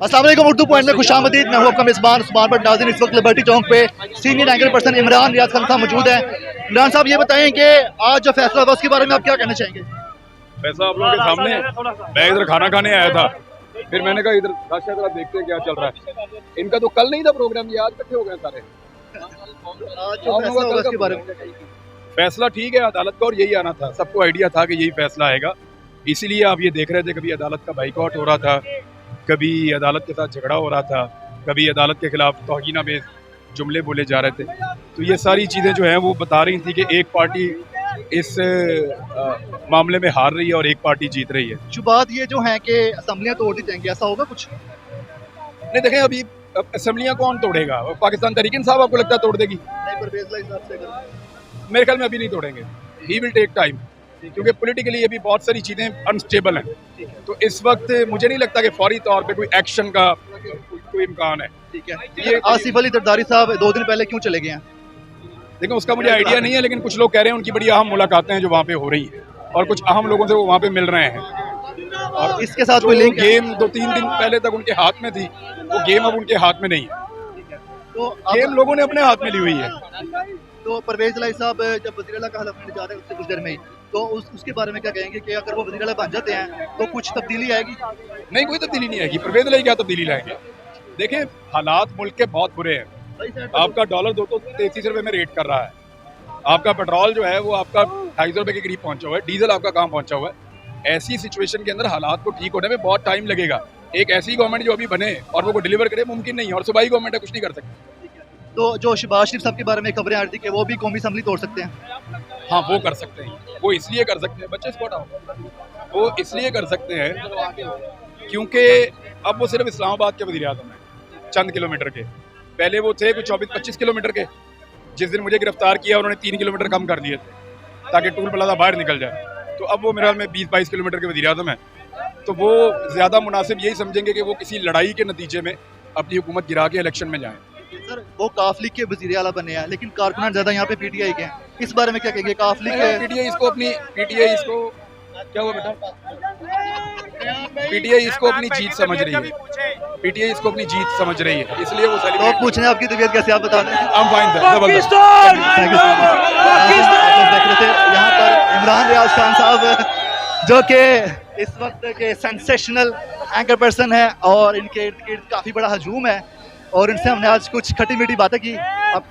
अस्सलाम वालेकुम। उर्दू पॉइंट में खुशामदीद। मैं हूं आपका मेज़बान उस्मान बट नाज़रीन, इस वक्त लिबर्टी चौक पे senior anchor person Imran Riaz Khan साहब मौजूद है। इमरान साहब, ये बताएं कि आज जो फैसला हुआ उसके बारे में आप क्या कहना चाहेंगे? पैसा आप लोगों के सामने। मैं इधर खाना खाने आया था, फिर मैंने कहा इधर रास्ता जरा देखते हैं क्या चल रहा है। इनका तो कल नहीं था प्रोग्राम, ये आज इकट्ठे हो गए सारे। आज जो फैसला हुआ उसके बारे में क्या कहेंगे? फैसला ठीक है अदालत का, और यही आना था, सबको आइडिया था कि यही फैसला आएगा। इसीलिए आप ये देख रहे थे, कभी अदालत का बाइकआउट हो रहा था, कभी अदालत के साथ झगड़ा हो रहा था, कभी अदालत के खिलाफ तौहीनामेज़ जुमले बोले जा रहे थे। तो ये सारी चीज़ें जो हैं वो बता रही थी कि एक पार्टी इस मामले में हार रही है और एक पार्टी जीत रही है। शुबात ये जो है कि असम्बलियाँ तोड़ दी जाएंगी, ऐसा होगा कुछ? नहीं, देखें अभी असेंबलियाँ कौन तोड़ेगा? पाकिस्तान तहरीक इंसाफ आपको लगता है तोड़ देगी? नहीं, परवेज़ लाई साहब से अगर- मेरे ख्याल में अभी नहीं तोड़ेंगे। ही विल टेक टाइम, क्योंकि पॉलिटिकली अभी बहुत सारी चीज़ें अनस्टेबल हैं। तो इस वक्त मुझे नहीं लगता कि फौरी तौर पे कोई एक्शन का कोई इम्कान है। ठीक है। ये आसिफ अली जरदारी साहब 2 दिन पहले क्यों चले गए हैं? देखिए उसका मुझे आइडिया नहीं है, लेकिन कुछ लोग कह रहे हैं उनकी बड़ी अहम मुलाकातें हैं जो वहाँ पे हो रही है, और कुछ अहम लोगों से वो वहाँ पे मिल रहे हैं। और इसके साथ जो कोई लिंक है? गेम 2-3 दिन पहले तक उनके हाथ में थी, वो गेम अब उनके हाथ में नहीं है। तो गेम लोगों ने अपने हाथ में ली हुई है। तो परवेज़ लाई साहब जब वज़ीर आला का हलफ लेने जा रहे हैं उससे कुछ देर में ही, तो उसके बारे में क्या कहेंगे कि अगर वो वज़ीर आला बन जाते हैं तो कुछ तब्दीली आएगी? नहीं, कोई तब्दीली नहीं आएगी। परवेज़ इलाही क्या तब्दीली लाएंगे? देखें हालात मुल्क के बहुत बुरे हैं। आपका डॉलर 233 रुपए में रेट कर रहा है, आपका पेट्रोल जो है वो आपका 250 रुपए के करीब पहुंचा हुआ है, डीजल आपका कहाँ पहुंचा हुआ है। ऐसी सिचुएशन के अंदर हालात को ठीक होने में बहुत टाइम लगेगा। एक ऐसी गवर्नमेंट जो अभी बने और वो डिलीवर करे मुमकिन नहीं है, और सूबाई गवर्नमेंट है, कुछ नहीं कर सकती। तो जो शहबाज शरीफ साहब के बारे में खबरें आ रही थी कि वो भी कौमी असम्बली तोड़ सकते हैं, हाँ, वो कर सकते हैं। वो इसलिए कर सकते हैं, बच्चे इसको हटाओ। वो इसलिए कर सकते हैं क्योंकि अब वो सिर्फ इस्लामाबाद के वज़ीर आज़म हैं, चंद किलोमीटर के। पहले वो थे कुछ 24-25 किलोमीटर के। जिस दिन मुझे गिरफ्तार किया उन्होंने 3 किलोमीटर कम कर दिए थे ताकि टूल प्लाजा बाहर निकल जाए। तो अब वो मेरे ख्याल में 20-22 किलोमीटर के वज़ीर आज़म हैं। तो वो ज़्यादा मुनासिब यही समझेंगे कि वो किसी लड़ाई के नतीजे में अपनी हुकूमत गिरा के इलेक्शन में जाएं। सर वो काफ लीग के वज़ीर आला बने हैं, लेकिन कारकुनान ज़्यादा यहाँ पे पीटीआई के हैं, इस बारे में क्या कहेंगे? काफ लीग के पीटीआई इसको क्या हुआ बेटा? पीटीआई इसको अपनी जीत समझ रही है। पीटीआई इसको अपनी जीत समझ रही है, इसलिए वो लोग सेलिब्रेट। पूछ रहे हैं आपकी तबीयत कैसे, आप बता दें। I'm fine sir, जबरदस्त। Thank you so much. आप लोग देख रहे थे यहाँ पर इमरान रियाज खान साहब, जो कि इस वक्त के सेंसेशनल एंकर पर्सन है, और इनके इर्द गिर्द काफ़ी बड़ा हजूम है, और इनसे हमने आज कुछ खटी मीठी बातें की। अब